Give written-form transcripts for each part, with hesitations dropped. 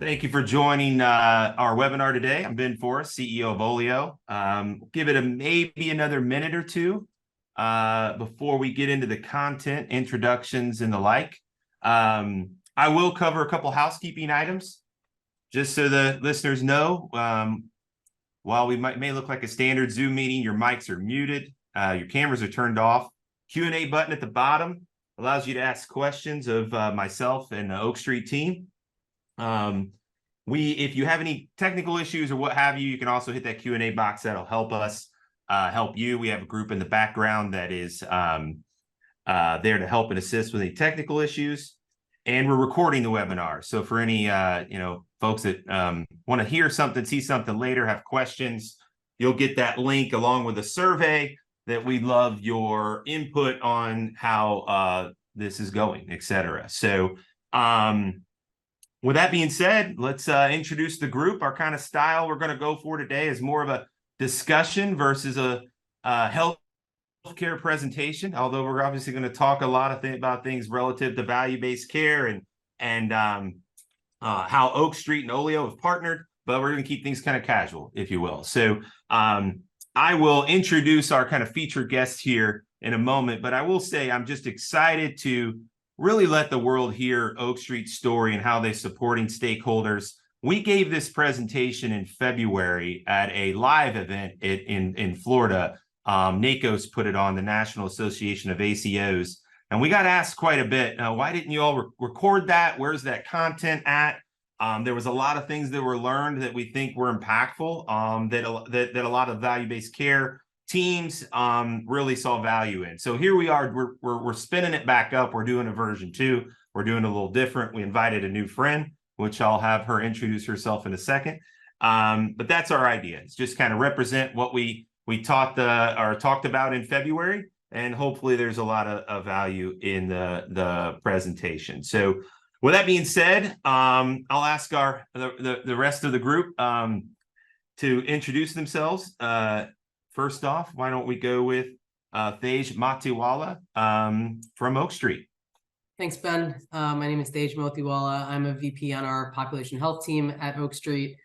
Thank you for joining our webinar today. I'm Ben Forrest, CEO of Olio. Give it maybe another minute or two before we get into the content, introductions, and the like. I will cover a couple housekeeping items, just so the listeners know. While we may look like a standard Zoom meeting, your mics are muted, your cameras are turned off. Q&A button at the bottom allows you to ask questions of myself and the Oak Street team. If you have any technical issues or what have you, you can also hit that Q&A box. That'll help us help you. We have a group in the background that is there to help and assist with any technical issues. And we're recording the webinar. So for any folks that want to hear something, see something later, have questions, you'll get that link along with a survey that we'd love your input on how this is going, etc. So with that being said, let's introduce the group. Our kind of style we're going to go for today is more of a discussion versus a healthcare presentation, although we're obviously going to talk a lot about things relative to value-based care and how Oak Street and Olio have partnered, but we're going to keep things kind of casual, if you will. So I will introduce our kind of featured guest here in a moment, but I will say I'm just excited to really let the world hear Oak Street's story and how they're supporting stakeholders. We gave this presentation in February at a live event in Florida. NACOS put it on, the National Association of ACOs. And we got asked quite a bit, why didn't you all record that? Where's that content at? There was a lot of things that were learned that we think were impactful, that a lot of value-based care teams really saw value in. So here we are, we're spinning it back up. We're doing a version 2. We're doing a little different. We invited a new friend, which I'll have her introduce herself in a second. But that's our idea. It's just kind of represent what we talked about in February, and hopefully there's a lot of value in the presentation. So with that being said, I'll ask the rest of the group to introduce themselves. First off, why don't we go with Tej Motiwala from Oak Street. Thanks, Ben. My name is Tej Motiwala. I'm a VP on our population health team at Oak Street.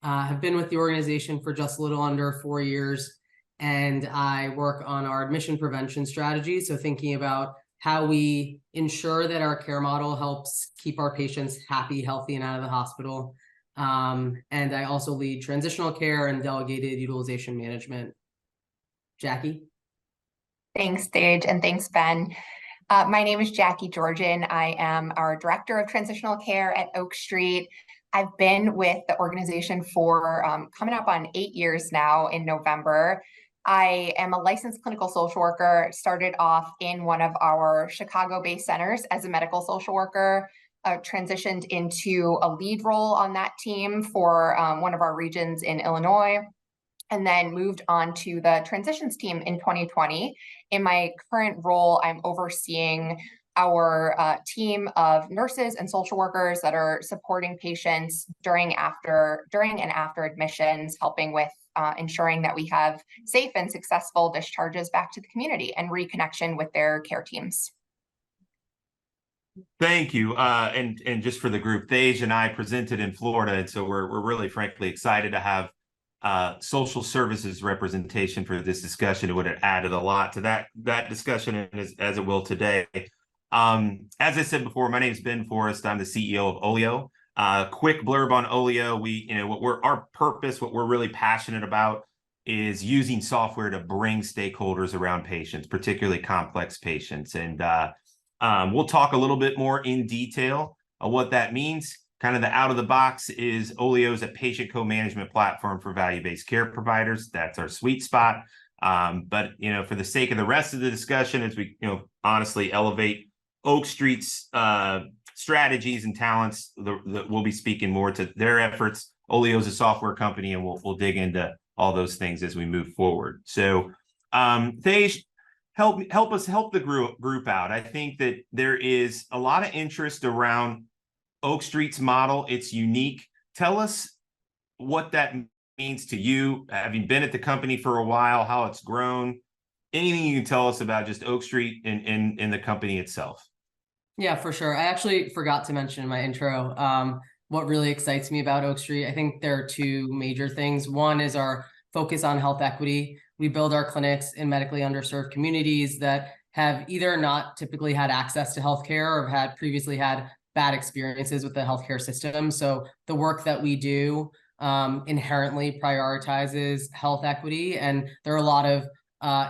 Have been with the organization for just a little under 4 years, and I work on our admission prevention strategy. So thinking about how we ensure that our care model helps keep our patients happy, healthy, and out of the hospital. And I also lead transitional care and delegated utilization management. Jackie? Thanks, Tej, and thanks, Ben. My name is Jackie Georgian. I am our Director of Transitional Care at Oak Street. I've been with the organization for coming up on 8 years now in November. I am a licensed clinical social worker, started off in one of our Chicago-based centers as a medical social worker, transitioned into a lead role on that team for one of our regions in Illinois, and then moved on to the transitions team in 2020. In my current role, I'm overseeing our team of nurses and social workers that are supporting patients during and after admissions, helping with ensuring that we have safe and successful discharges back to the community and reconnection with their care teams. Thank you. And just for the group, Tej and I presented in Florida, and so we're really frankly excited to have social services representation for this discussion. It would have added a lot to that discussion, as it will today. As I said before, my name is Ben Forrest. I'm the CEO of Olio. Quick blurb on Olio. Our purpose, what we're really passionate about, is using software to bring stakeholders around patients, particularly complex patients. And we'll talk a little bit more in detail of what that means. Kind of the out of the box is Olio is a patient co-management platform for value-based care providers. That's our sweet spot. But for the sake of the rest of the discussion, as we honestly elevate Oak Street's strategies and talents, we'll be speaking more to their efforts. Olio is a software company, and we'll dig into all those things as we move forward. So, Tej, help the group out. I think that there is a lot of interest around Oak Street's model. It's unique. Tell us what that means to you, having been at the company for a while, how it's grown, anything you can tell us about just Oak Street and the company itself. Yeah, for sure. I actually forgot to mention in my intro, what really excites me about Oak Street. I think there are two major things. One is our focus on health equity. We build our clinics in medically underserved communities that have either not typically had access to healthcare or have previously had bad experiences with the healthcare system. So the work that we do inherently prioritizes health equity, and there are a lot of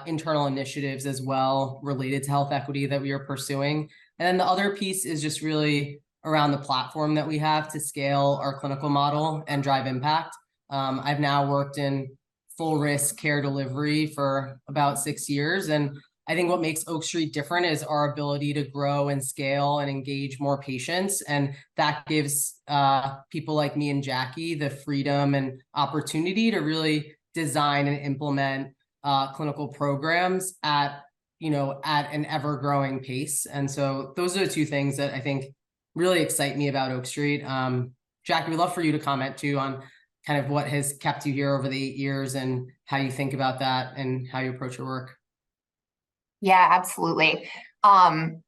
internal initiatives as well related to health equity that we are pursuing. And then the other piece is just really around the platform that we have to scale our clinical model and drive impact. I've now worked in full risk care delivery for about 6 years, and I think what makes Oak Street different is our ability to grow and scale and engage more patients. And that gives people like me and Jackie the freedom and opportunity to really design and implement clinical programs at an ever growing pace. And so those are the two things that I think really excite me about Oak Street. Jackie, we'd love for you to comment too on kind of what has kept you here over the 8 years and how you think about that and how you approach your work. Yeah, absolutely. When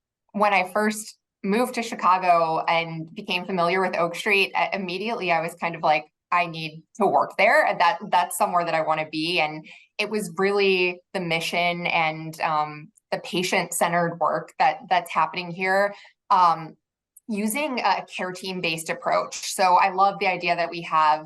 I first moved to Chicago and became familiar with Oak Street, immediately I was kind of like, I need to work there, and that's somewhere that I want to be. And it was really the mission and the patient-centered work that's happening here, using a care team-based approach. So I love the idea that we have,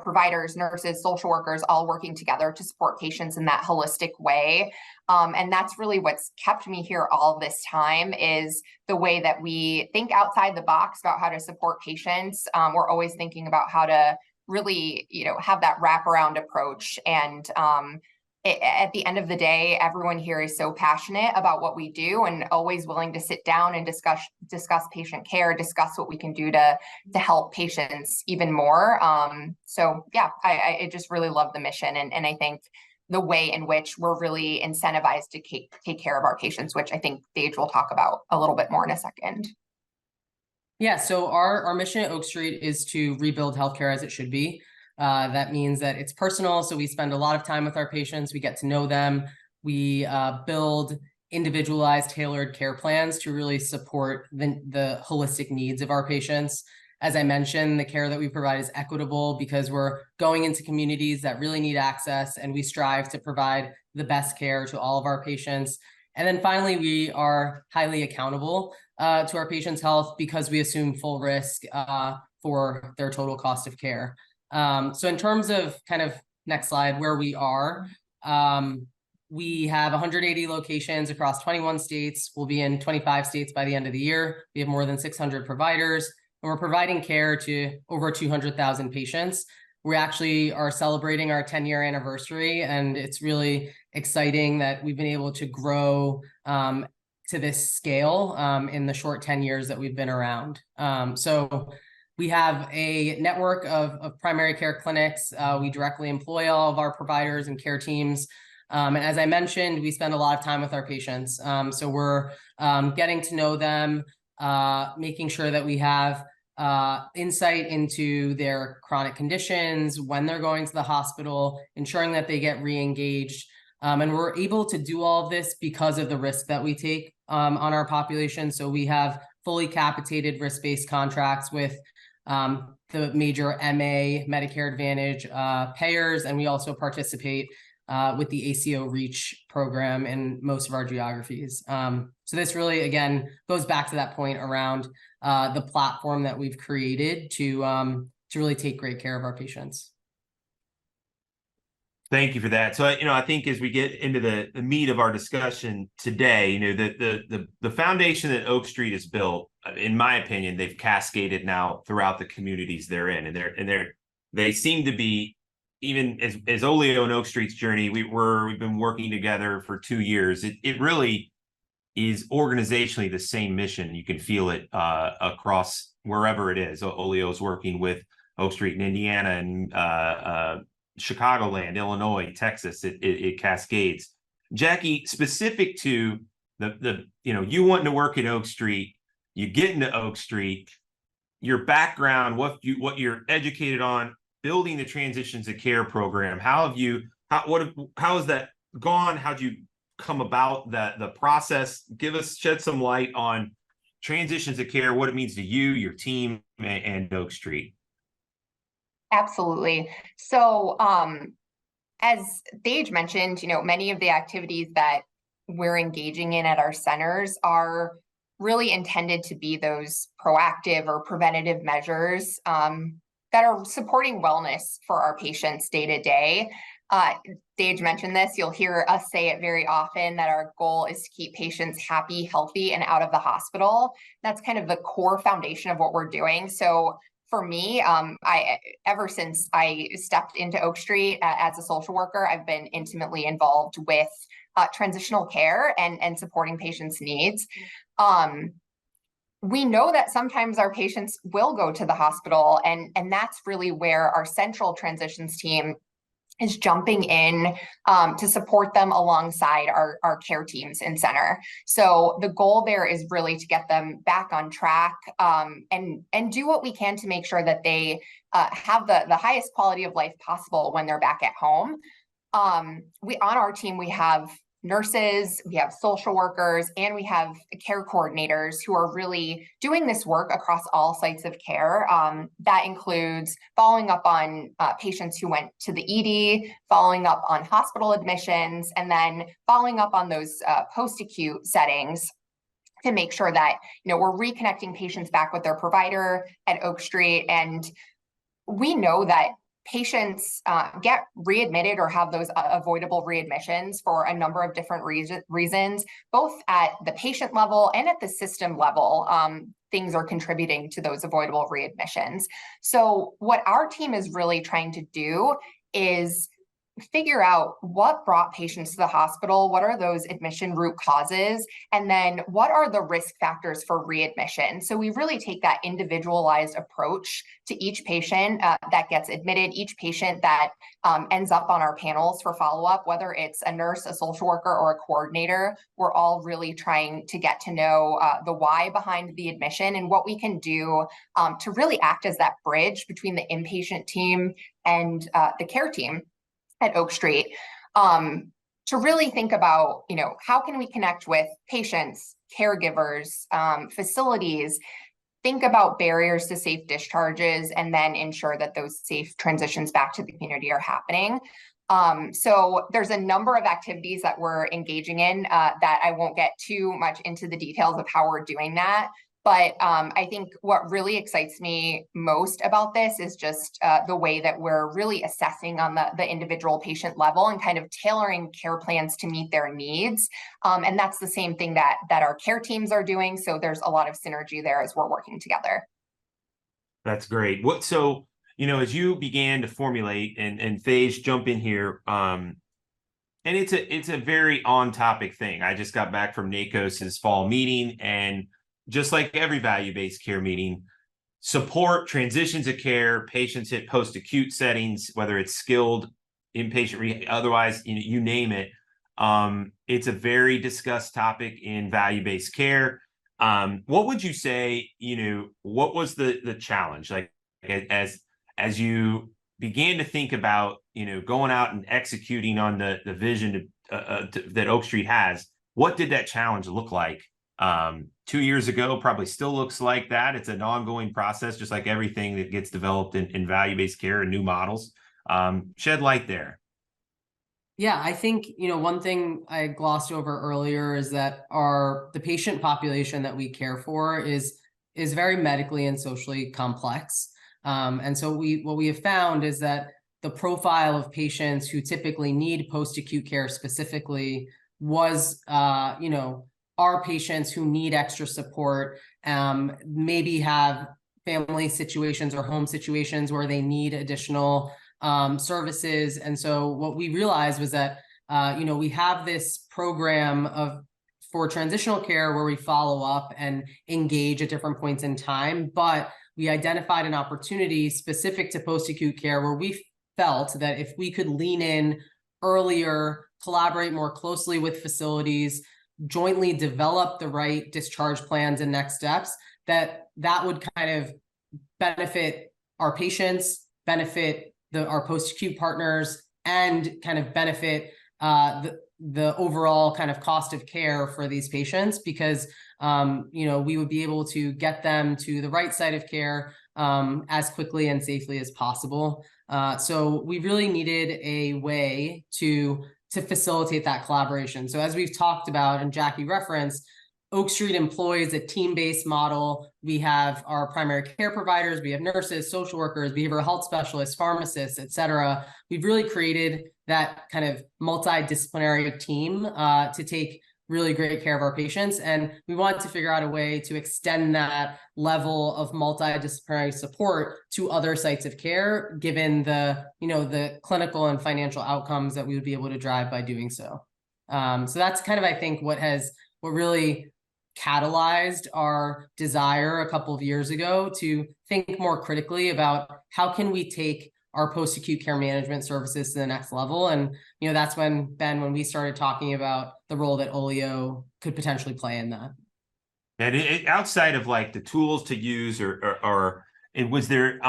providers, nurses, social workers all working together to support patients in that holistic way. And that's really what's kept me here all this time, is the way that we think outside the box about how to support patients. We're always thinking about how to really, have that wraparound approach. And at the end of the day, everyone here is so passionate about what we do and always willing to sit down and discuss patient care, discuss what we can do to help patients even more. So yeah, I just really love the mission. And I think the way in which we're really incentivized to take care of our patients, which I think Dage will talk about a little bit more in a second. Yeah, so our mission at Oak Street is to rebuild healthcare as it should be. That means that it's personal, so we spend a lot of time with our patients. We get to know them. We build individualized, tailored care plans to really support the holistic needs of our patients. As I mentioned, the care that we provide is equitable because we're going into communities that really need access, and we strive to provide the best care to all of our patients. And then finally, we are highly accountable to our patients' health because we assume full risk for their total cost of care. So in terms of kind of next slide, where we are, we have 180 locations across 21 states. We'll be in 25 states by the end of the year. We have more than 600 providers, and we're providing care to over 200,000 patients. We actually are celebrating our 10-year anniversary, and it's really exciting that we've been able to grow to this scale in the short 10 years that we've been around. So we have a network of primary care clinics. We directly employ all of our providers and care teams. And as I mentioned, we spend a lot of time with our patients. So we're getting to know them, making sure that we have insight into their chronic conditions, when they're going to the hospital, ensuring that they get re-engaged. And we're able to do all of this because of the risk that we take on our population. So we have fully capitated risk-based contracts with the major MA, Medicare Advantage payers, and we also participate with the ACO REACH program in most of our geographies. So this really, again, goes back to that point around the platform that we've created to really take great care of our patients. Thank you for that. So, I think as we get into the meat of our discussion today, the foundation that Oak Street has built, in my opinion, they've cascaded now throughout the communities they're in, and they seem to be, even as Olio and Oak Street's journey, we've been working together for 2 years. It really is organizationally the same mission. You can feel it across wherever it is. Olio is working with Oak Street in Indiana and Chicagoland, Illinois, Texas. It cascades. Jackie, specific to you wanting to work at Oak Street, you get into Oak Street, your background, what you're educated on, building the transitions of care program. How has that gone? How'd you come about the process? Shed some light on transitions of care, what it means to you, your team, and Oak Street. Absolutely. So, as Dage mentioned, many of the activities that we're engaging in at our centers are really intended to be those proactive or preventative measures that are supporting wellness for our patients day to day. Dage mentioned this, you'll hear us say it very often, that our goal is to keep patients happy, healthy, and out of the hospital. That's kind of the core foundation of what we're doing. So for me, ever since I stepped into Oak Street as a social worker, I've been intimately involved with transitional care and supporting patients' needs. We know that sometimes our patients will go to the hospital, and that's really where our central transitions team is jumping in to support them alongside our care teams in center. So the goal there is really to get them back on track and do what we can to make sure that they have the highest quality of life possible when they're back at home. On our team, we have nurses, we have social workers, and we have care coordinators who are really doing this work across all sites of care. That includes following up on patients who went to the ED, following up on hospital admissions, and then following up on those post-acute settings to make sure that we're reconnecting patients back with their provider at Oak Street. And we know that patients get readmitted or have those avoidable readmissions for a number of different reasons, both at the patient level and at the system level. Things are contributing to those avoidable readmissions. So what our team is really trying to do is figure out what brought patients to the hospital, what are those admission root causes, and then what are the risk factors for readmission. So we really take that individualized approach to each patient that gets admitted, each patient that ends up on our panels for follow-up, whether it's a nurse, a social worker, or a coordinator. We're all really trying to get to know the why behind the admission and what we can do to really act as that bridge between the inpatient team and the care team at Oak Street, to really think about, how can we connect with patients, caregivers, facilities, think about barriers to safe discharges, and then ensure that those safe transitions back to the community are happening. So there's a number of activities that we're engaging in that I won't get too much into the details of how we're doing that. But I think what really excites me most about this is just the way that we're really assessing on the individual patient level and kind of tailoring care plans to meet their needs. And that's the same thing that our care teams are doing. So there's a lot of synergy there as we're working together. That's great. So, as you began to formulate, and Thage, jump in here, and it's a very on-topic thing. I just got back from NACOS's fall meeting, and just like every value-based care meeting, support transitions of care, patients hit post-acute settings, whether it's skilled, inpatient, otherwise, you name it. It's a very discussed topic in value-based care. What would you say, what was the challenge? Like, as you began to think about, going out and executing on the vision that Oak Street has, what did that challenge look like? 2 years ago, probably still looks like that. It's an ongoing process, just like everything that gets developed in value-based care and new models. Shed light there. Yeah, I think, one thing I glossed over earlier is that the patient population that we care for is very medically and socially complex. And so what we have found is that the profile of patients who typically need post-acute care specifically was, are patients who need extra support, maybe have family situations or home situations where they need additional services. And so what we realized was that, we have this program for transitional care where we follow up and engage at different points in time, but we identified an opportunity specific to post-acute care where we felt that if we could lean in earlier, collaborate more closely with facilities, jointly develop the right discharge plans and next steps, that would kind of benefit our patients, benefit our post-acute partners, and kind of benefit the overall kind of cost of care for these patients, because we would be able to get them to the right site of care as quickly and safely as possible. So we really needed a way to facilitate that collaboration. So as we've talked about and Jackie referenced, Oak Street employs a team-based model. We have our primary care providers, we have nurses, social workers, behavioral health specialists, pharmacists, et cetera. We've really created that kind of multidisciplinary team to take really great care of our patients. And we wanted to figure out a way to extend that level of multidisciplinary support to other sites of care, given the clinical and financial outcomes that we would be able to drive by doing so. So that's kind of, I think, what really catalyzed our desire a couple of years ago to think more critically about how can we take our post-acute care management services to the next level. And, that's when, Ben, when we started talking about the role that Olio could potentially play in that. And outside of like the tools to use or was there,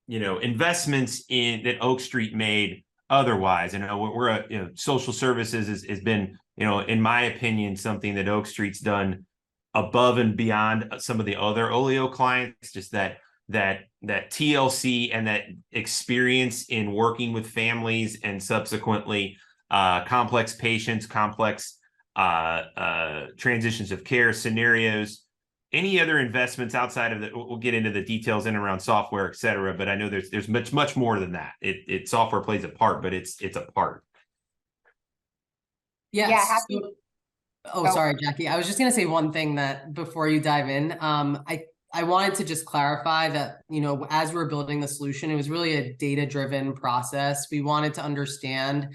investments that Oak Street made otherwise? We're social services has been, in my opinion, something that Oak Street's done above and beyond some of the other Olio clients, just that TLC and that experience in working with families and subsequently complex patients, complex transitions of care scenarios. Any other investments outside of that? We'll get into the details in and around software, et cetera. But I know there's much more than that. Software plays a part, but it's a part. Yes. Yeah, happy. Sorry, Jackie. I was just going to say one thing that before you dive in, I wanted to just clarify that, as we're building the solution, it was really a data-driven process. We wanted to understand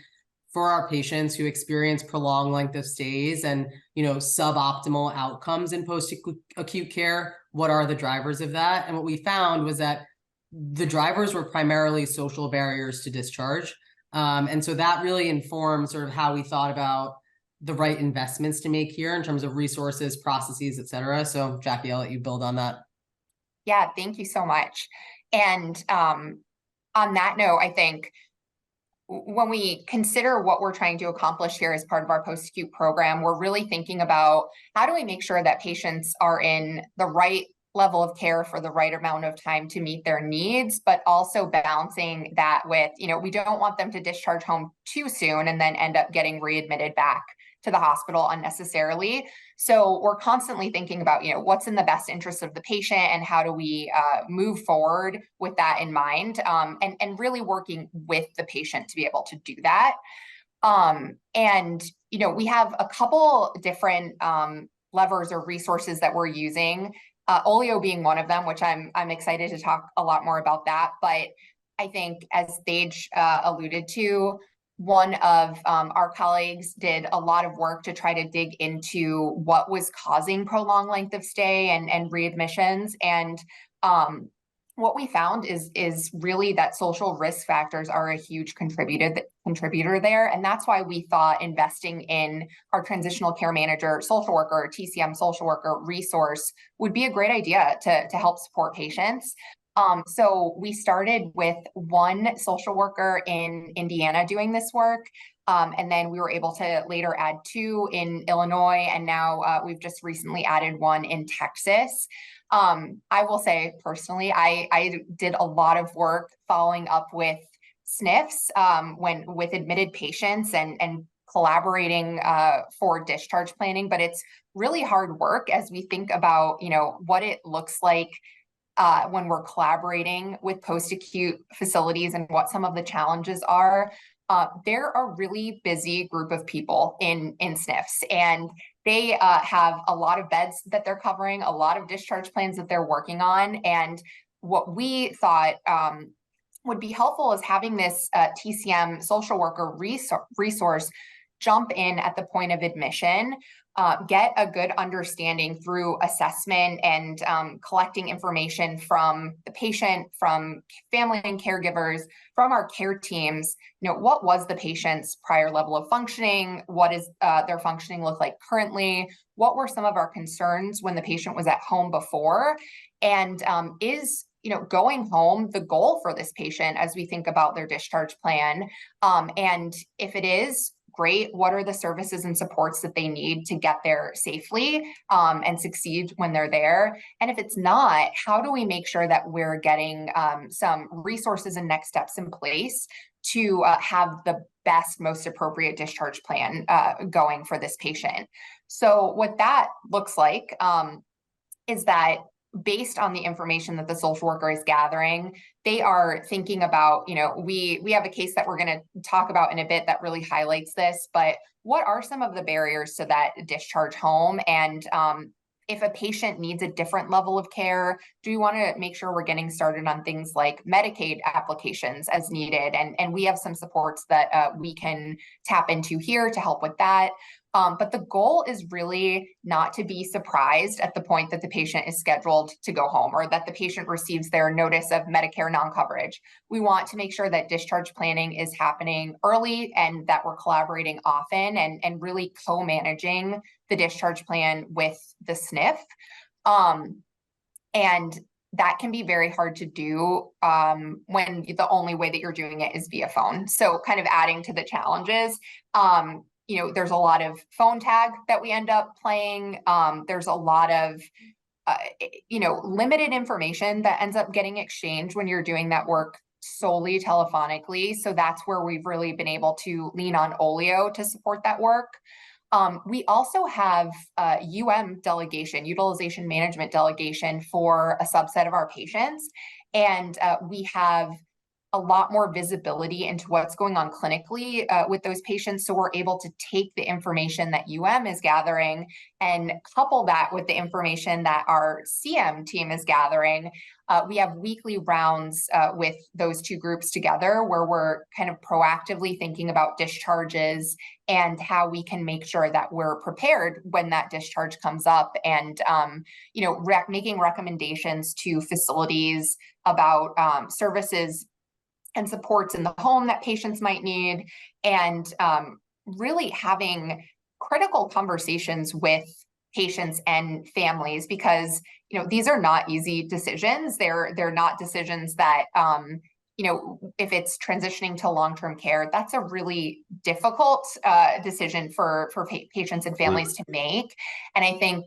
for our patients who experience prolonged length of stays and, suboptimal outcomes in post-acute care, what are the drivers of that? And what we found was that the drivers were primarily social barriers to discharge. And so that really informed sort of how we thought about the right investments to make here in terms of resources, processes, et cetera. So Jackie, I'll let you build on that. Yeah, thank you so much. And on that note, I think when we consider what we're trying to accomplish here as part of our post-acute program, we're really thinking about how do we make sure that patients are in the right level of care for the right amount of time to meet their needs, but also balancing that with, we don't want them to discharge home too soon and then end up getting readmitted back to the hospital unnecessarily. So we're constantly thinking about, what's in the best interest of the patient and how do we move forward with that in mind, and really working with the patient to be able to do that. And, we have a couple different levers or resources that we're using, Olio being one of them, which I'm excited to talk a lot more about that. But I think as Stage alluded to, one of our colleagues did a lot of work to try to dig into what was causing prolonged length of stay and readmissions. And what we found is really that social risk factors are a huge contributor there. And that's why we thought investing in our transitional care manager, social worker, TCM social worker resource would be a great idea to help support patients. So we started with one social worker in Indiana doing this work. And then we were able to later add 2 in Illinois. And now we've just recently added 1 in Texas. I will say personally, I did a lot of work following up with SNFs with admitted patients and collaborating for discharge planning. But it's really hard work as we think about, what it looks like when we're collaborating with post-acute facilities and what some of the challenges are. They're a really busy group of people in SNFs, and they have a lot of beds that they're covering, a lot of discharge plans that they're working on. And what we thought would be helpful is having this TCM social worker resource jump in at the point of admission, get a good understanding through assessment and collecting information from the patient, from family and caregivers, from our care teams. What was the patient's prior level of functioning? What is their functioning look like currently? What were some of our concerns when the patient was at home before? And is going home the goal for this patient as we think about their discharge plan? And if it is, great. What are the services and supports that they need to get there safely and succeed when they're there? And if it's not, how do we make sure that we're getting some resources and next steps in place to have the best, most appropriate discharge plan going for this patient? So what that looks like is that based on the information that the social worker is gathering, they are thinking about, we have a case that we're going to talk about in a bit that really highlights this, but what are some of the barriers to that discharge home? And if a patient needs a different level of care, do we want to make sure we're getting started on things like Medicaid applications as needed? And we have some supports that we can tap into here to help with that. But the goal is really not to be surprised at the point that the patient is scheduled to go home or that the patient receives their notice of Medicare non-coverage. We want to make sure that discharge planning is happening early and that we're collaborating often and really co-managing the discharge plan with the SNF. And that can be very hard to do when the only way that you're doing it is via phone. So kind of adding to the challenges, there's a lot of phone tag that we end up playing. There's a lot of, limited information that ends up getting exchanged when you're doing that work solely telephonically. So that's where we've really been able to lean on Olio to support that work. We also have delegation, utilization management delegation for a subset of our patients. And we have a lot more visibility into what's going on clinically with those patients. So we're able to take the information that is gathering and couple that with the information that our CM team is gathering. We have weekly rounds with those two groups together where we're kind of proactively thinking about discharges and how we can make sure that we're prepared when that discharge comes up and, making recommendations to facilities about services and supports in the home that patients might need, and really having critical conversations with patients and families, because these are not easy decisions. They're not decisions that if it's transitioning to long-term care, that's a really difficult decision for patients and families to make. And I think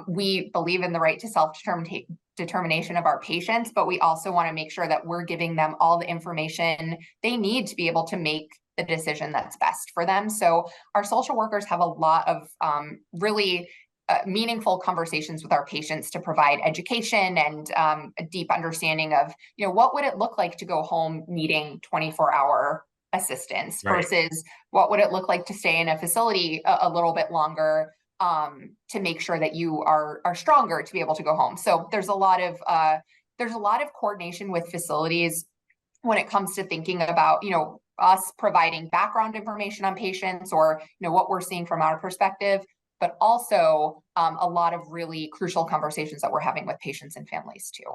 we believe in the right to self-determination of our patients, but we also want to make sure that we're giving them all the information they need to be able to make the decision that's best for them. So our social workers have a lot of really meaningful conversations with our patients to provide education and a deep understanding of, what would it look like to go home needing 24-hour assistance versus what would it look like to stay in a facility a little bit longer to make sure that you are stronger to be able to go home. So there's a lot of coordination with facilities when it comes to thinking about, us providing background information on patients or, what we're seeing from our perspective, but also a lot of really crucial conversations that we're having with patients and families too.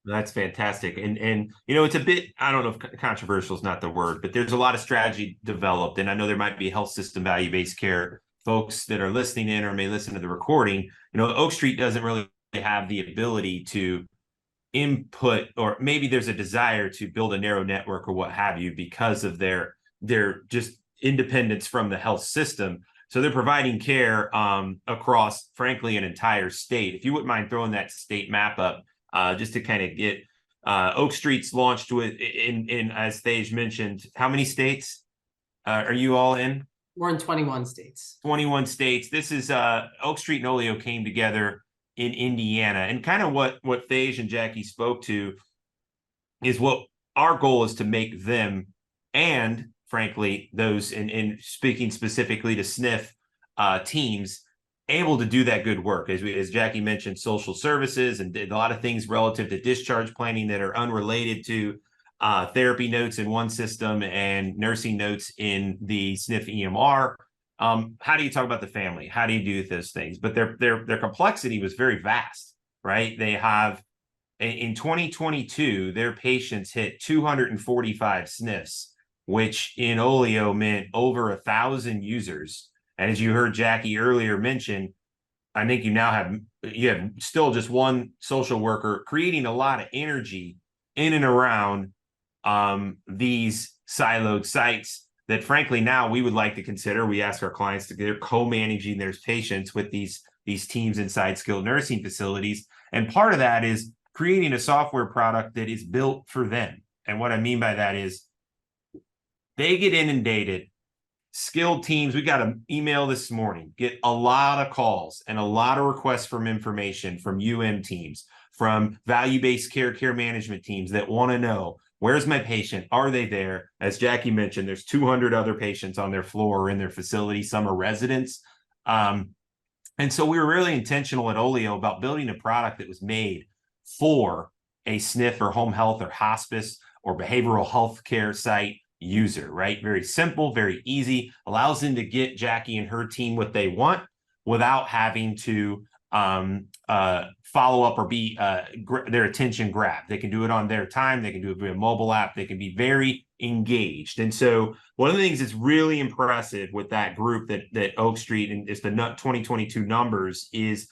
That's fantastic. And it's a bit, I don't know if controversial is not the word, but there's a lot of strategy developed. And I know there might be health system value-based care folks that are listening in or may listen to the recording. Oak Street doesn't really have the ability to input, or maybe there's a desire to build a narrow network or what have you because of their just independence from the health system. So they're providing care across, frankly, an entire state. If you wouldn't mind throwing that state map up, just to kind of get Oak Street's launched with in as Thage mentioned, how many states are you all in? We're in 21 states. 21 states. This is Oak Street and Olio came together in Indiana, and kind of what Thage and Jackie spoke to is what our goal is to make them, and frankly, those in speaking specifically to SNF teams, able to do that good work. As Jackie mentioned, social services and a lot of things relative to discharge planning that are unrelated to therapy notes in one system and nursing notes in the SNF EMR. How do you talk about the family? How do you do those things? But their complexity was very vast, right? They have, in 2022, their patients hit 245 SNFs, which in Olio meant over 1,000 users. And as you heard Jackie earlier mention, I think you have still just one social worker creating a lot of energy in and around these siloed sites, that frankly now we would like to consider. We ask our clients to they're co-managing their patients with these teams inside skilled nursing facilities. And part of that is creating a software product that is built for them. And what I mean by that is they get inundated. Skilled teams, we got an email this morning, get a lot of calls and a lot of requests from information from teams, from value-based care management teams that want to know, where's my patient? Are they there? As Jackie mentioned, there's 200 other patients on their floor or in their facility. Some are residents. And so we were really intentional at Olio about building a product that was made for a SNF or home health or hospice or behavioral health care site user, right? Very simple, very easy, allows them to get Jackie and her team what they want without having to follow up or be their attention grabbed. They can do it on their time. They can do it via mobile app. They can be very engaged. And so one of the things that's really impressive with that group that Oak Street, and it's the 2022 numbers, is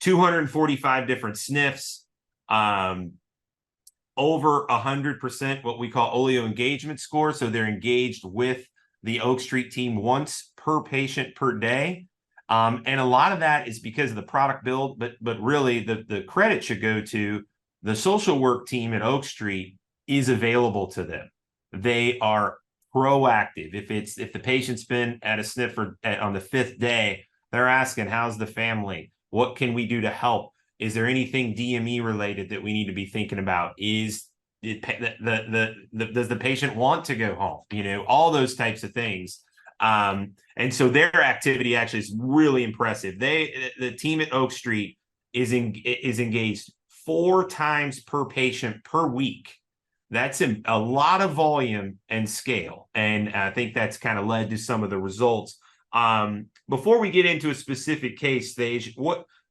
245 different SNFs, over 100% what we call Olio engagement score. So they're engaged with the Oak Street team once per patient per day. And a lot of that is because of the product build, but really the credit should go to the social work team at Oak Street is available to them. They are proactive. If the patient's been at a SNF on the 5th day, they're asking, how's the family? What can we do to help? Is there anything DME related that we need to be thinking about? Does the patient want to go home? All those types of things. And so their activity actually is really impressive. The team at Oak Street is engaged 4 times per patient per week. That's a lot of volume and scale. And I think that's kind of led to some of the results. Before we get into a specific case stage,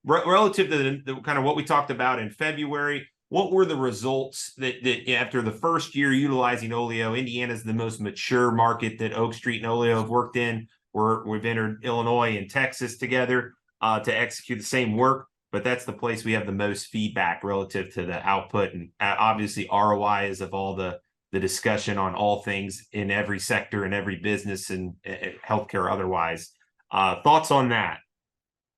relative to the kind of what we talked about in February, what were the results that after the first year utilizing Olio? Indiana is the most mature market that Oak Street and Olio have worked in. We've entered Illinois and Texas together to execute the same work, but that's the place we have the most feedback relative to the output. And obviously ROI is of all the discussion on all things in every sector and every business and healthcare otherwise. Thoughts on that?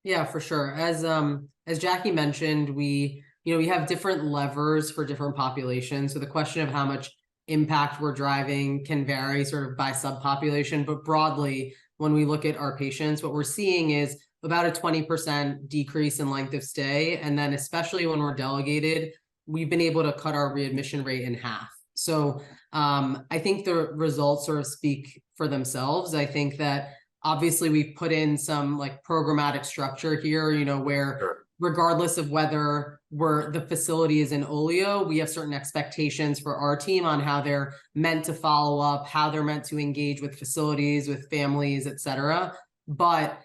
Yeah, for sure. As Jackie mentioned, we have different levers for different populations. So the question of how much impact we're driving can vary sort of by subpopulation, but broadly, when we look at our patients, what we're seeing is about a 20% decrease in length of stay. And then especially when we're delegated, we've been able to cut our readmission rate in half. So I think the results sort of speak for themselves. I think that obviously we've put in some like programmatic structure here, where regardless of whether the facility is in Olio, we have certain expectations for our team on how they're meant to follow up, how they're meant to engage with facilities, with families, et cetera. But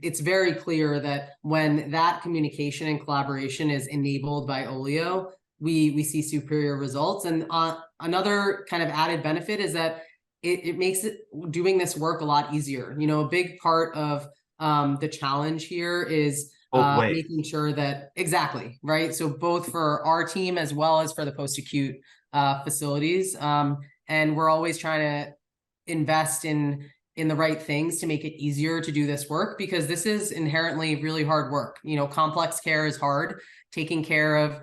it's very clear that when that communication and collaboration is enabled by Olio, we see superior results. And another kind of added benefit is that it makes doing this work a lot easier. A big part of the challenge here is making sure that exactly right. So both for our team as well as for the post-acute facilities, and we're always trying to invest in the right things to make it easier to do this work, because this is inherently really hard work. Complex care is hard. Taking care of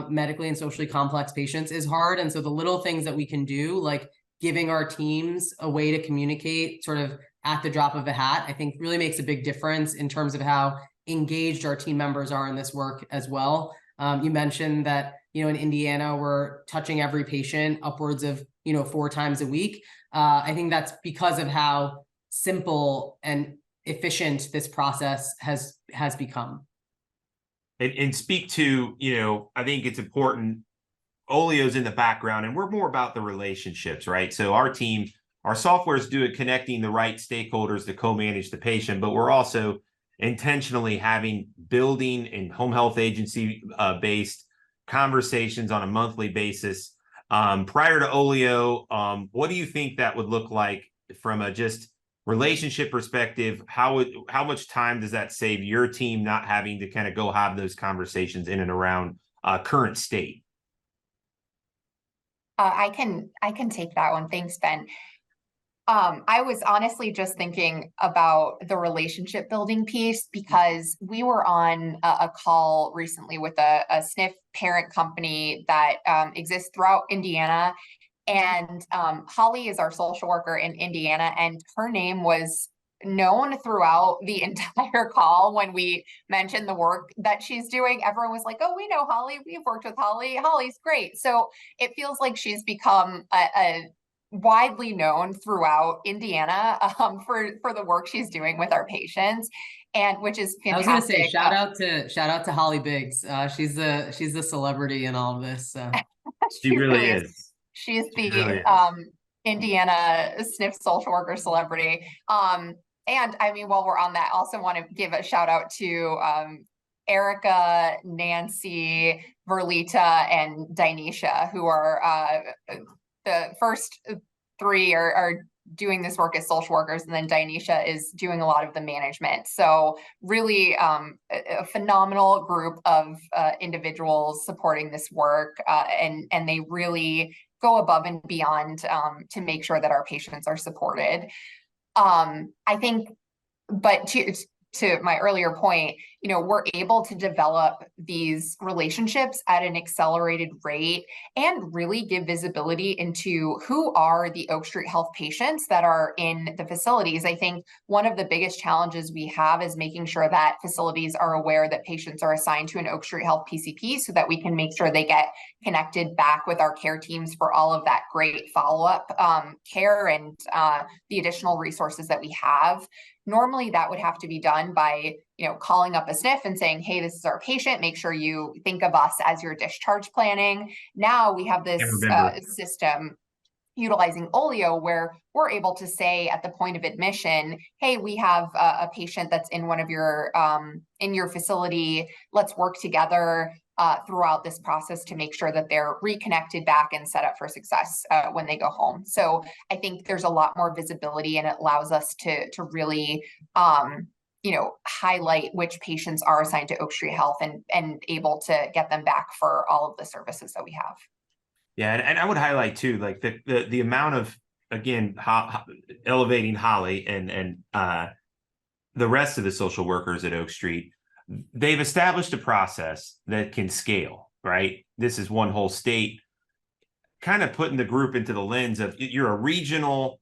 medically and socially complex patients is hard, and so the little things that we can do, like giving our teams a way to communicate sort of at the drop of a hat, I think really makes a big difference in terms of how engaged our team members are in this work as well. You mentioned that, in Indiana, we're touching every patient upwards of, 4 times a week. I think that's because of how simple and efficient this process has become. And speak to, I think it's important. Olio's in the background, and we're more about the relationships, right? So our software is doing connecting the right stakeholders to co-manage the patient, but we're also intentionally building and home health agency based conversations on a monthly basis. Prior to Olio, what do you think that would look like from a just relationship perspective? How much time does that save your team not having to kind of go have those conversations in and around current state? I can take that one. Thanks, Ben. I was honestly just thinking about the relationship building piece because we were on a call recently with a SNF parent company that exists throughout Indiana. And Holly is our social worker in Indiana, and her name was known throughout the entire call. When we mentioned the work that she's doing, everyone was like, oh, we know Holly, we've worked with Holly, Holly's great. So it feels like she's become a widely known throughout Indiana for the work she's doing with our patients, and which is I was gonna fantastic. say shout out to Holly Biggs. She's the celebrity in all of this. So. She really is. She's She the really is. Indiana SNF social worker celebrity. And I mean, while we're on that, I also want to give a shout out to Erica, Nancy, Verlita, and Dinesha, who are the first three are doing this work as social workers, and then Dinesha is doing a lot of the management. So really a phenomenal group of individuals supporting this work, and they really go above and beyond to make sure that our patients are supported. I think, but to my earlier point, you know, we're able to develop these relationships at an accelerated rate and really give visibility into who are the Oak Street Health patients that are in the facilities. I think one of the biggest challenges we have is making sure that facilities are aware that patients are assigned to an Oak Street Health PCP so that we can make sure they get connected back with our care teams for all of that great follow-up care and the additional resources that we have. Normally that would have to be done by, you know, calling up a SNF and saying, hey, this is our patient, make sure you think of us as your discharge planning. Now we have this system utilizing Olio where we're able to say at the point of admission, hey, we have a patient that's in one of your in your facility, let's work together throughout this process to make sure that they're reconnected back and set up for success when they go home. So I think there's a lot more visibility, and it allows us to really you know, highlight which patients are assigned to Oak Street Health and able to get them back for all of the services that we have. Yeah, and I would highlight too, like the amount of, again, elevating Holly and the rest of the social workers at Oak Street. They've established a process that can scale, right? This is one whole state, kind of putting the group into the lens of you're a regional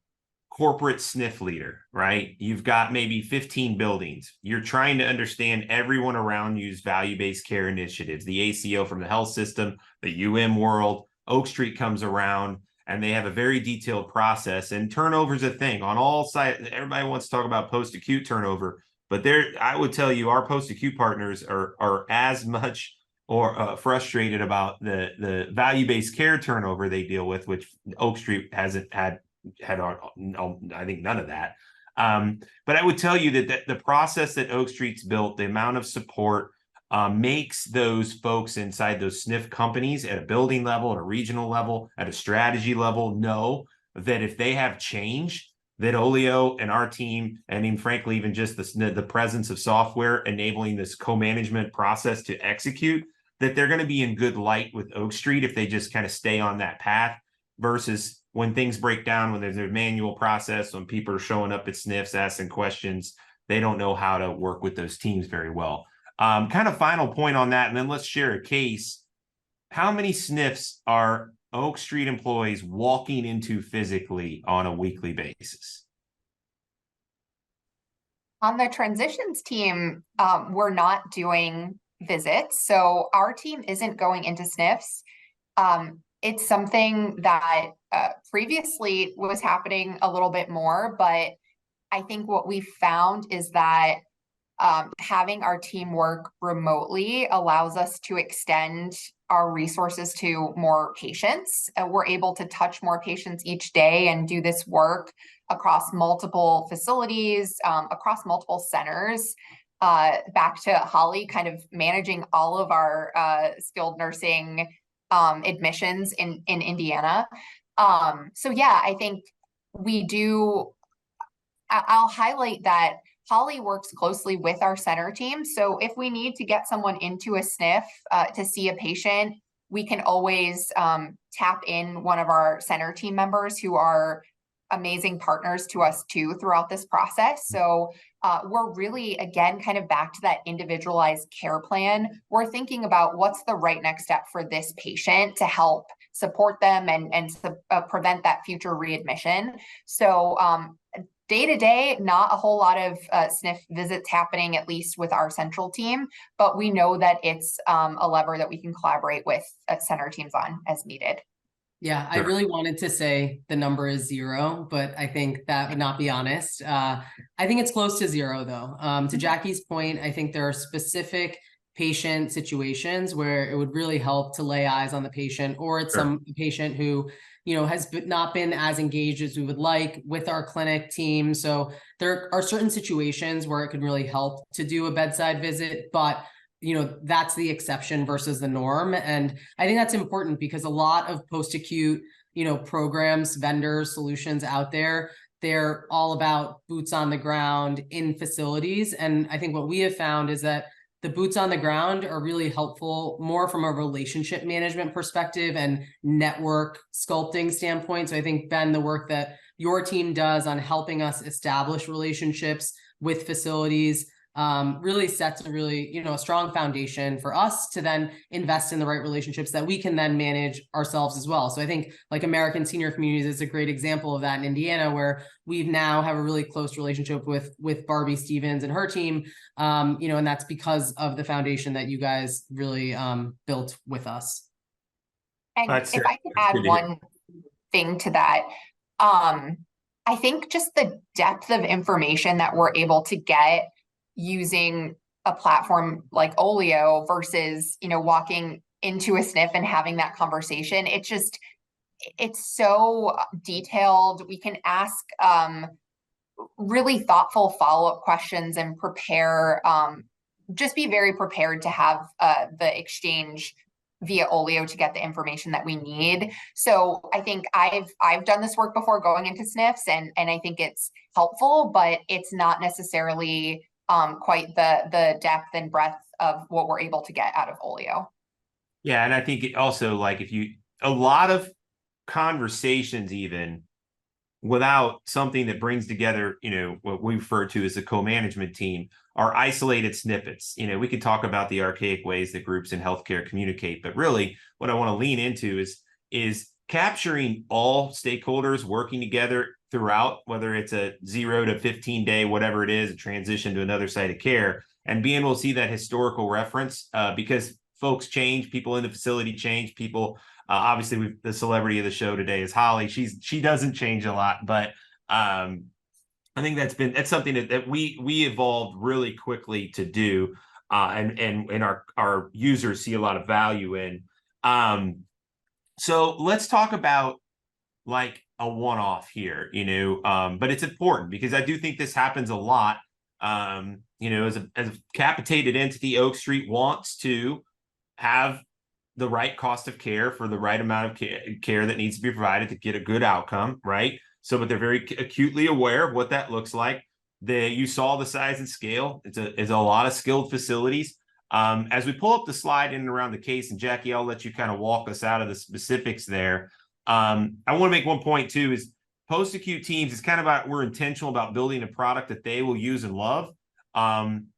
corporate SNF leader, right? You've got maybe 15 buildings. You're trying to understand everyone around you's value-based care initiatives, the ACO from the health system, the world. Oak Street comes around and they have a very detailed process, and turnover is a thing on all sides. Everybody wants to talk about post-acute turnover, but I would tell you our post-acute partners are as much or frustrated about the value-based care turnover they deal with, which Oak Street hasn't had I think none of that. But I would tell you that the process that Oak Street's built, the amount of support, makes those folks inside those SNF companies at a building level, at a regional level, at a strategy level, know that if they have change, that Olio and our team, and even frankly, even just the presence of software enabling this co-management process to execute, that they're going to be in good light with Oak Street if they just kind of stay on that path, versus when things break down, when there's a manual process, when people are showing up at SNFs asking questions, they don't know how to work with those teams very well. Kind of final point on that, and then let's share a case. How many SNFs are Oak Street employees walking into physically on a weekly basis? On the transitions team, we're not doing visits. So our team isn't going into SNFs. It's something that previously was happening a little bit more, but I think what we found is that having our team work remotely allows us to extend our resources to more patients. We're able to touch more patients each day and do this work across multiple facilities, across multiple centers. Back to Holly, kind of managing all of our skilled nursing admissions in Indiana. So yeah, I think we do. I'll highlight that Holly works closely with our center team. So if we need to get someone into a SNF to see a patient, we can always tap in one of our center team members who are amazing partners to us too throughout this process. So we're really, again, kind of back to that individualized care plan. We're thinking about what's the right next step for this patient to help support them and prevent that future readmission. So day to day, not a whole lot of SNF visits happening, at least with our central team, but we know that it's a lever that we can collaborate with center teams on as needed. Yeah, I really wanted to say the number is 0, but I think that would not be honest. I think it's close to 0 though. To Jackie's point, I think there are specific patient situations where it would really help to lay eyes on the patient, or it's some patient who, you know, has not been as engaged as we would like with our clinic team. So there are certain situations where it can really help to do a bedside visit, but you know, that's the exception versus the norm. And I think that's important because a lot of post-acute, you know, programs, vendors, solutions out there, they're all about boots on the ground in facilities. And I think what we have found is that the boots on the ground are really helpful more from a relationship management perspective and network sculpting standpoint. So I think, Ben, the work that your team does on helping us establish relationships with facilities really sets a really, you know, a strong foundation for us to then invest in the right relationships that we can then manage ourselves as well. So I think like American Senior Communities is a great example of that in Indiana, where we now have a really close relationship with Barbie Stevens and her team, you know, and that's because of the foundation that you guys really built with us. And if I could add one thing to that, I think just the depth of information that we're able to get using a platform like Olio versus, you know, walking into a SNF and having that conversation, it's so detailed. We can ask really thoughtful follow-up questions and prepare, just be very prepared to have the exchange via Olio to get the information that we need. So I think I've done this work before going into SNFs, and I think it's helpful, but it's not necessarily quite the depth and breadth of what we're able to get out of Olio. Yeah, and I think it also, like, a lot of conversations, even without something that brings together, you know, what we refer to as a co-management team, are isolated snippets. You know, we could talk about the archaic ways that groups in healthcare communicate, but really what I want to lean into is capturing all stakeholders working together throughout, whether it's a 0 to 15 day, whatever it is, a transition to another site of care, and being able to see that historical reference, because folks change, people in the facility change, people, obviously the celebrity of the show today is Holly. She doesn't change a lot, but I think that's something that we evolved really quickly to do, and our users see a lot of value in. So let's talk about like a one-off here, you know, but it's important because I do think this happens a lot. You know, as a capitated entity, Oak Street wants to have the right cost of care for the right amount of care that needs to be provided to get a good outcome, right? So, but they're very acutely aware of what that looks like. You saw the size and scale. It's a lot of skilled facilities. As we pull up the slide in and around the case, and Jackie, I'll let you kind of walk us out of the specifics there. I want to make one point too, is post-acute teams is kind of about, we're intentional about building a product that they will use and love.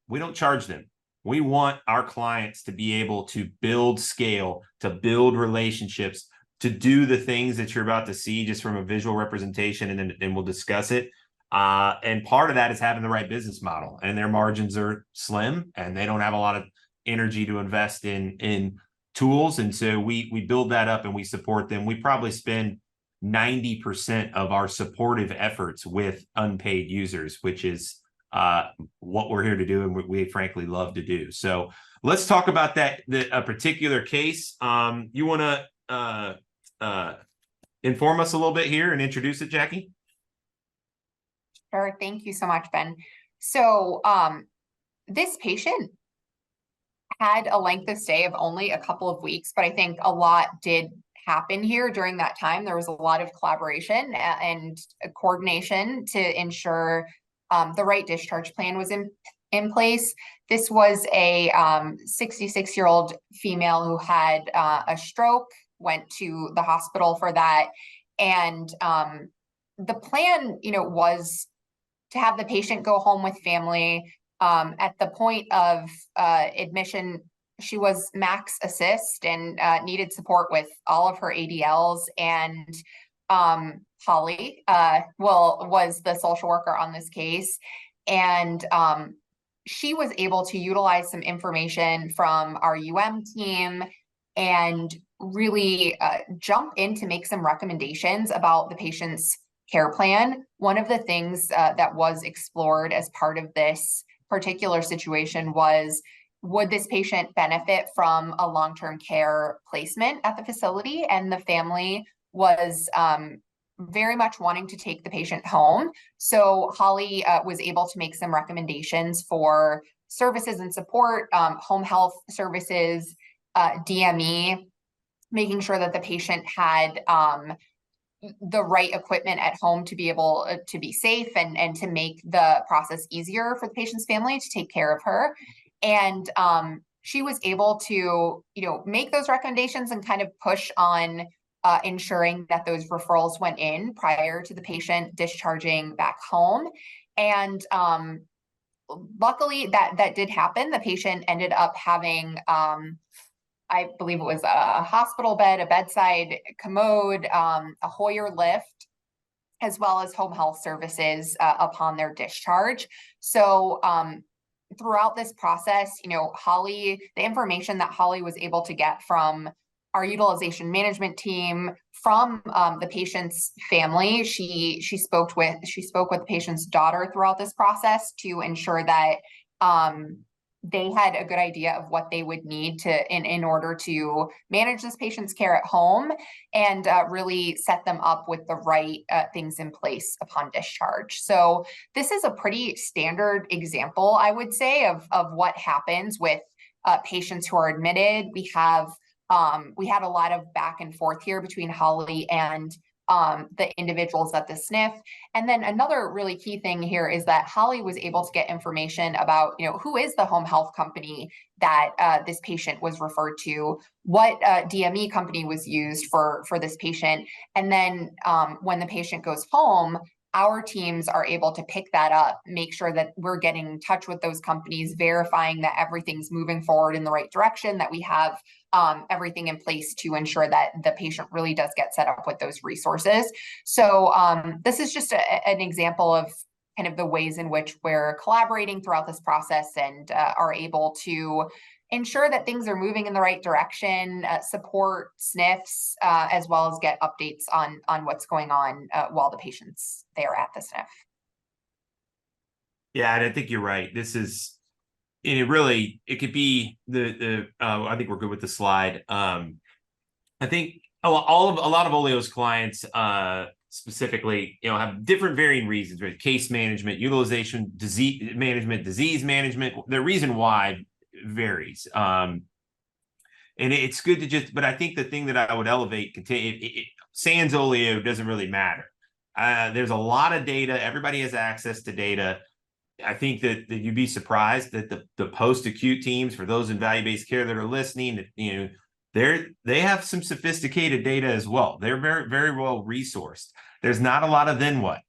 We don't charge them. We want our clients to be able to build scale, to build relationships, to do the things that you're about to see just from a visual representation, and then we'll discuss it. And part of that is having the right business model, and their margins are slim and they don't have a lot of energy to invest in tools. And so we build that up and we support them. We probably spend 90% of our supportive efforts with unpaid users, which is what we're here to do, and we frankly love to do. So let's talk about a particular case. You want to inform us a little bit here and introduce it, Jackie? Sure. Thank you so much, Ben. So this patient had a length of stay of only a couple of weeks, but I think a lot did happen here during that time. There was a lot of collaboration and coordination to ensure the right discharge plan was in place. This was a 66-year-old female who had a stroke, went to the hospital for that, and the plan, was to have the patient go home with family. At the point of admission, she was max assist and needed support with all of her ADLs. And Holly was the social worker on this case. And she was able to utilize some information from our team and really jump in to make some recommendations about the patient's care plan. One of the things that was explored as part of this particular situation was, would this patient benefit from a long-term care placement at the facility? And the family was very much wanting to take the patient home. So Holly was able to make some recommendations for services and support, home health services, DME, making sure that the patient had the right equipment at home to be able to be safe and to make the process easier for the patient's family to take care of her. And she was able to, make those recommendations and kind of push on ensuring that those referrals went in prior to the patient discharging back home. And luckily that did happen. The patient ended up having, I believe it was a hospital bed, a bedside commode, a Hoyer lift, as well as home health services upon their discharge. So throughout this process, Holly, the information that Holly was able to get from our utilization management team, from the patient's family, she spoke with the patient's daughter throughout this process to ensure that they had a good idea of what they would need to in order to manage this patient's care at home and really set them up with the right things in place upon discharge. So this is a pretty standard example, I would say, of what happens with patients who are admitted. We had a lot of back and forth here between Holly and the individuals at the SNF. And then another really key thing here is that Holly was able to get information about, who is the home health company that this patient was referred to, what DME company was used for this patient. And then when the patient goes home, our teams are able to pick that up, make sure that we're getting in touch with those companies, verifying that everything's moving forward in the right direction, that we have everything in place to ensure that the patient really does get set up with those resources. So this is just an example of kind of the ways in which we're collaborating throughout this process and are able to ensure that things are moving in the right direction, support SNFs, as well as get updates on what's going on while the patient's there at the SNF. Yeah, and I think you're right. This is, and it could be I think we're good with the slide. I think a lot of Oleo's clients, specifically, have different varying reasons, right? Case management, utilization, disease management. The reason why varies. And it's good to but I think the thing that I would elevate, sans Oleo doesn't really matter. There's a lot of data. Everybody has access to data. I think that you'd be surprised that the post-acute teams, for those in value-based care that are listening, they have some sophisticated data as well. They're very, very well resourced. There's not a lot of then what,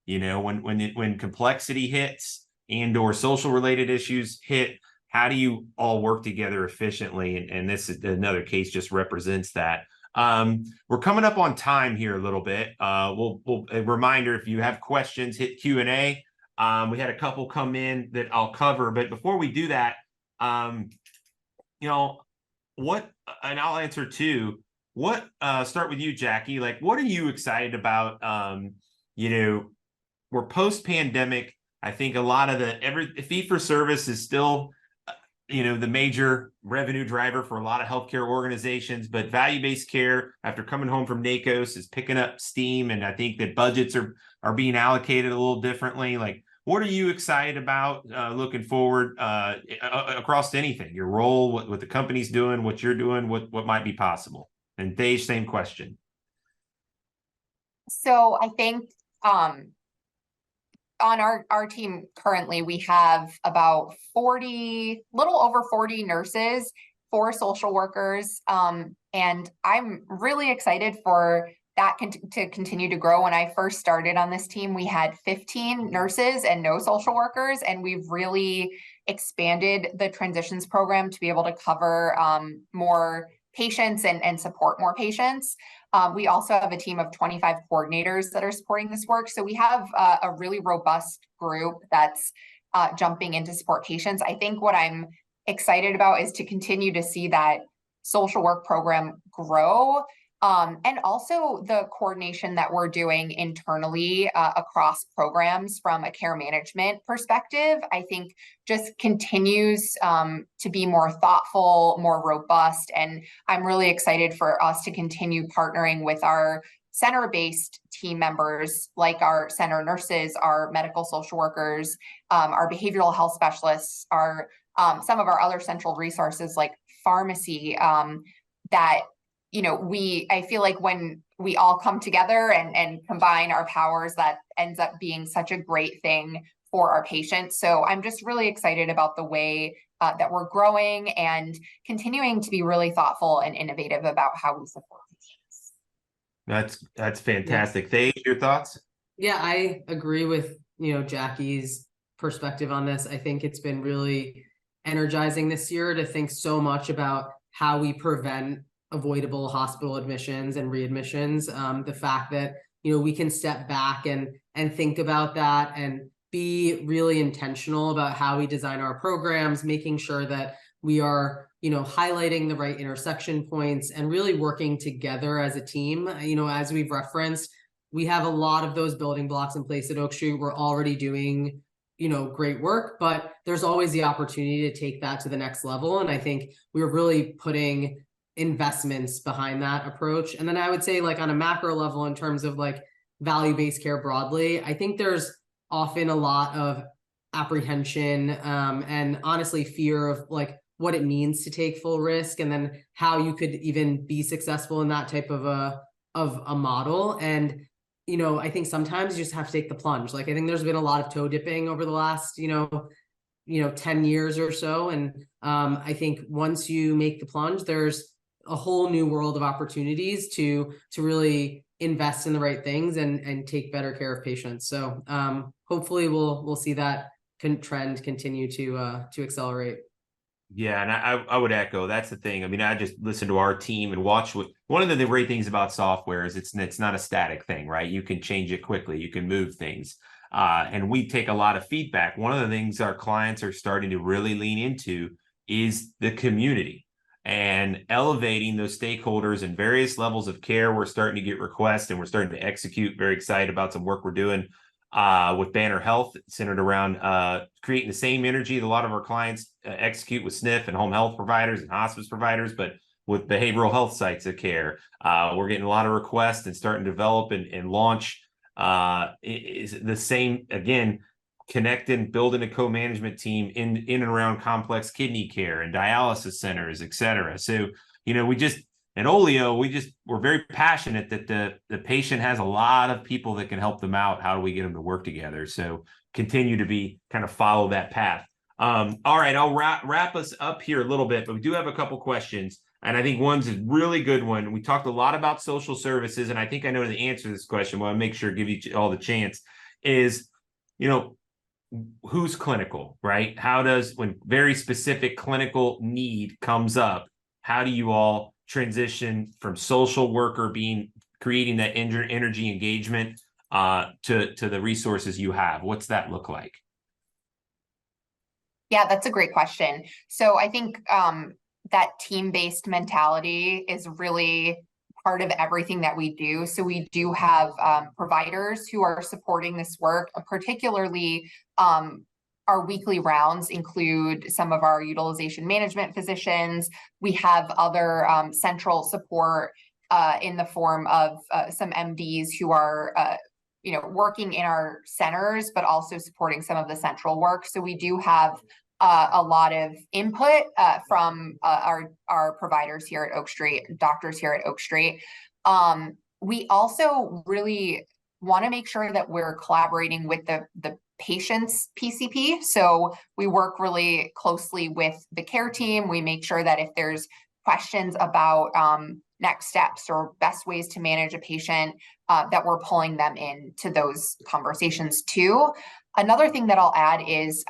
when complexity hits and or social related issues hit, how do you all work together efficiently? And this is another case just represents that. We're coming up on time here a little bit. We'll a reminder, if you have questions, hit Q&A. We had a couple come in that I'll cover, but before we do that, and I'll answer too. Start with you, Jackie. Like, what are you excited about? We're post-pandemic. I think a lot of fee for service is still, the major revenue driver for a lot of healthcare organizations, but value-based care, after coming home from NACOS, is picking up steam. And I think that budgets are being allocated a little differently. Like, what are you excited about looking forward across anything, your role, what the company's doing, what you're doing, what might be possible? And Dej, same question. So I think on our team currently, we have about little over 40 nurses, 4 social workers. And I'm really excited for that to continue to grow. When I first started on this team, we had 15 nurses and no social workers, and we've really expanded the transitions program to be able to cover more patients and support more patients. We also have a team of 25 coordinators that are supporting this work. So we have a really robust group that's jumping in to support patients. I think what I'm excited about is to continue to see that social work program grow. And also the coordination that we're doing internally across programs from a care management perspective, I think just continues to be more thoughtful, more robust. And I'm really excited for us to continue partnering with our center-based team members, like our center nurses, our medical social workers, our behavioral health specialists, our some of our other central resources like pharmacy, that I feel like when we all come together and combine our powers, that ends up being such a great thing for our patients. So I'm just really excited about the way that we're growing and continuing to be really thoughtful and innovative about how we support patients. That's fantastic. Thade, your thoughts? Yeah, I agree with, Jackie's perspective on this. I think it's been really energizing this year to think so much about how we prevent avoidable hospital admissions and readmissions. The fact that, we can step back and think about that and be really intentional about how we design our programs, making sure that we are, highlighting the right intersection points and really working together as a team. As we've referenced, we have a lot of those building blocks in place at Oak Street. We're already doing, great work, but there's always the opportunity to take that to the next level. And I think we're really putting investments behind that approach. And then I would say, like, on a macro level, in terms of like value-based care broadly, I think there's often a lot of apprehension and honestly fear of like what it means to take full risk, and then how you could even be successful in that type of a model. And I think sometimes you just have to take the plunge. Like, I think there's been a lot of toe dipping over the last 10 years or so, and I think once you make the plunge, there's a whole new world of opportunities to really invest in the right things and take better care of patients. So hopefully we'll see that trend continue to accelerate. Yeah, and I would echo. That's the thing. I mean, I just listen to our team and watch one of the great things about software is it's not a static thing, right? You can change it quickly. You can move things. And we take a lot of feedback. One of the things our clients are starting to really lean into is the community and elevating those stakeholders in various levels of care. We're starting to get requests and we're starting to execute. Very excited about some work we're doing with Banner Health, centered around creating the same energy that a lot of our clients execute with SNF and home health providers and hospice providers, but with behavioral health sites of care. We're getting a lot of requests and starting to develop and launch is the same, again, connecting, building a co-management team in and around complex kidney care and dialysis centers, et cetera. So, we just, at Olio, we're very passionate that the patient has a lot of people that can help them out. How do we get them to work together? So continue to kind of follow that path. All right, I'll wrap us up here a little bit, but we do have a couple questions. And I think one's a really good one. We talked a lot about social services, and I think I know the answer to this question, but I'll make sure to give you all the chance is, who's clinical, right? When very specific clinical need comes up, how do you all transition from social worker creating that energy engagement to the resources you have? What's that look like? Yeah, that's a great question. So I think that team-based mentality is really part of everything that we do. So we do have providers who are supporting this work, particularly our weekly rounds include some of our utilization management physicians. We have other central support in the form of some MDs who are working in our centers, but also supporting some of the central work. So we do have a lot of input from our providers here at Oak Street, doctors here at Oak Street. We also really want to make sure that we're collaborating with the patient's PCP. So we work really closely with the care team. We make sure that if there's questions about next steps or best ways to manage a patient, that we're pulling them into those conversations too. Another thing that I'll add is,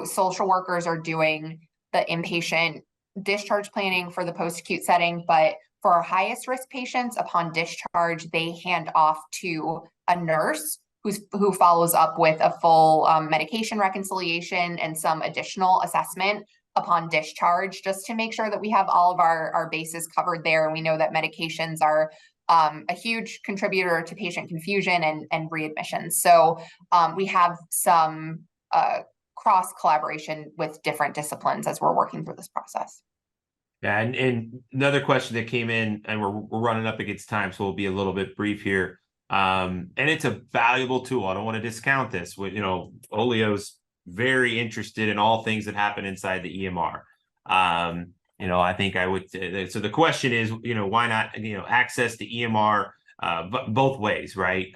social workers are doing the inpatient discharge planning for the post-acute setting, but for our highest risk patients, upon discharge, they hand off to a nurse who follows up with a full medication reconciliation and some additional assessment upon discharge, just to make sure that we have all of our bases covered there. And we know that medications are a huge contributor to patient confusion and readmissions. So we have some cross collaboration with different disciplines as we're working through this process. Yeah, and another question that came in, and we're running up against time, so we'll be a little bit brief here. And it's a valuable tool. I don't want to discount this. Olio's very interested in all things that happen inside the EMR. I think I would. So the question is, why not, access the EMR both ways, right?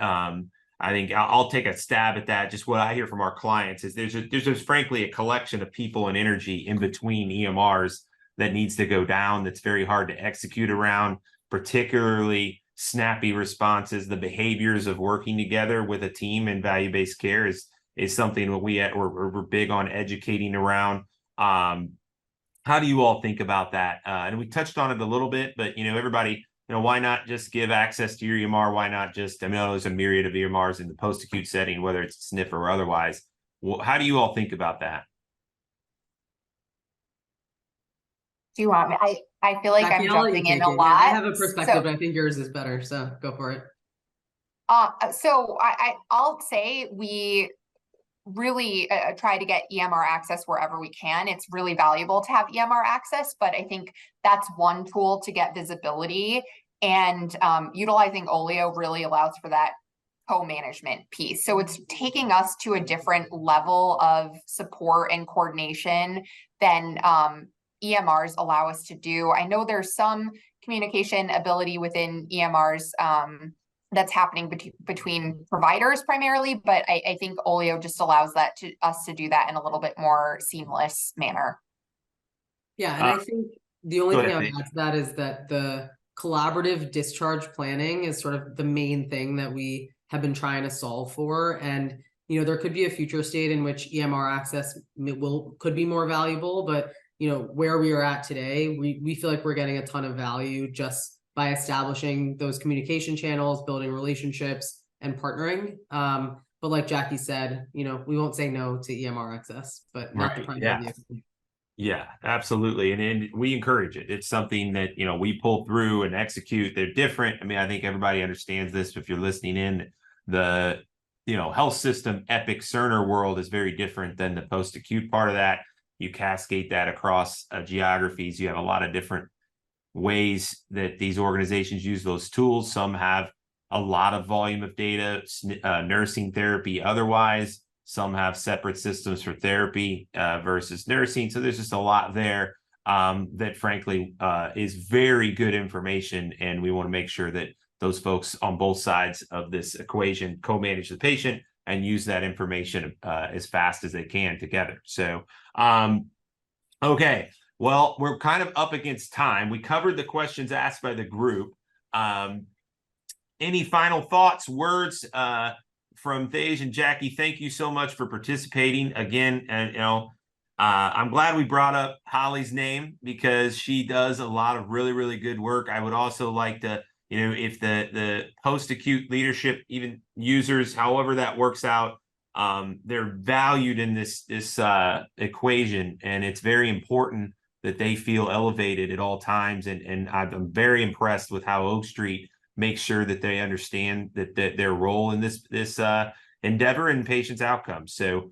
I think I'll take a stab at that. Just what I hear from our clients is there's frankly a collection of people and energy in between EMRs that needs to go down. That's very hard to execute around, particularly snappy responses. The behaviors of working together with a team in value-based care is something that we're big on educating around. How do you all think about that? And we touched on it a little bit, but everybody, why not just give access to your EMR? Why not just, I know there's a myriad of EMRs in the post-acute setting, whether it's SNF or otherwise. Well, how do you all think about that? Do you want me? I feel like Jackie, I'm I'll let jumping you in take a it. lot. Yeah, I have a perspective, but I think yours is better. So go for it. So I'll say we really try to get EMR access wherever we can. It's really valuable to have EMR access, but I think that's one tool to get visibility. And utilizing Olio really allows for that co-management piece. So it's taking us to a different level of support and coordination than EMRs allow us to do. I know there's some communication ability within EMRs that's happening between providers primarily, but I think Olio just allows us to do that in a little bit more seamless manner. Yeah, and I think the only thing I would Paige. add to that is that the collaborative discharge planning is sort of the main thing that we have been trying to solve for. And there could be a future state in which EMR access could be more valuable, but where we are at today, we feel like we're getting a ton of value just by establishing those communication channels, building relationships, and partnering. But like Jackie said, we won't say no to EMR access, but not the primary vehicle. Yeah, absolutely. And we encourage it. It's something that, we pull through and execute. They're different. I mean, I think everybody understands this. If you're listening in, the, health system Epic Cerner world is very different than the post-acute part of that. You cascade that across geographies. You have a lot of different ways that these organizations use those tools. Some have a lot of volume of data, nursing therapy otherwise. Some have separate systems for therapy versus nursing. So there's just a lot there that frankly is very good information. And we want to make sure that those folks on both sides of this equation co-manage the patient and use that information as fast as they can together. So, okay. Well, we're kind of up against time. We covered the questions asked by the group. Any final thoughts, words from Tej and Jackie? Thank you so much for participating again. And I'm glad we brought up Holly's name because she does a lot of really, really good work. I would also like to, if the post-acute leadership, even users, however that works out, they're valued in this equation, and it's very important that they feel elevated at all times. And I'm very impressed with how Oak Street makes sure that they understand that their role in this endeavor and patients' outcomes. So,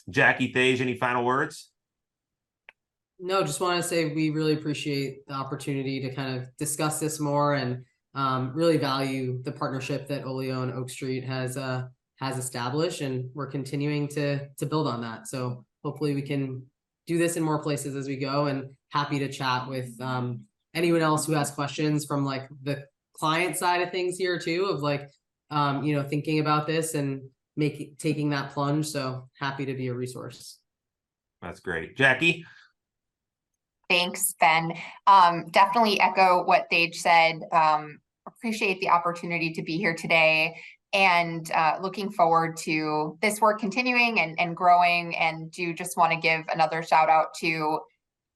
Jackie, Tej, any final words? No, just want to say we really appreciate the opportunity to kind of discuss this more and really value the partnership that Olio and Oak Street has established, and we're continuing to build on that. So hopefully we can do this in more places as we go, and happy to chat with anyone else who has questions from like the client side of things here too, of like thinking about this and taking that plunge. So happy to be a resource. That's great. Jackie? Thanks, Ben. Definitely echo what Dage said. Appreciate the opportunity to be here today and looking forward to this work continuing and growing, and do just want to give another shout out to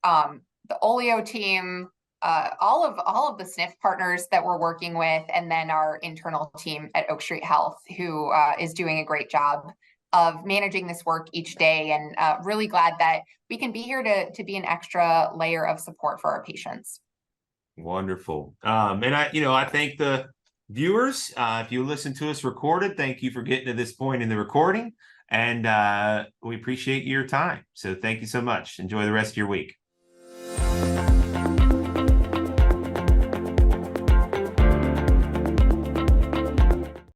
the Olio team, all of the SNF partners that we're working with, and then our internal team at Oak Street Health, who is doing a great job of managing this work each day, and really glad that we can be here to be an extra layer of support for our patients. Wonderful. And I thank the viewers. If you listen to us recorded, thank you for getting to this point in the recording. And we appreciate your time. So thank you so much. Enjoy the rest of your week.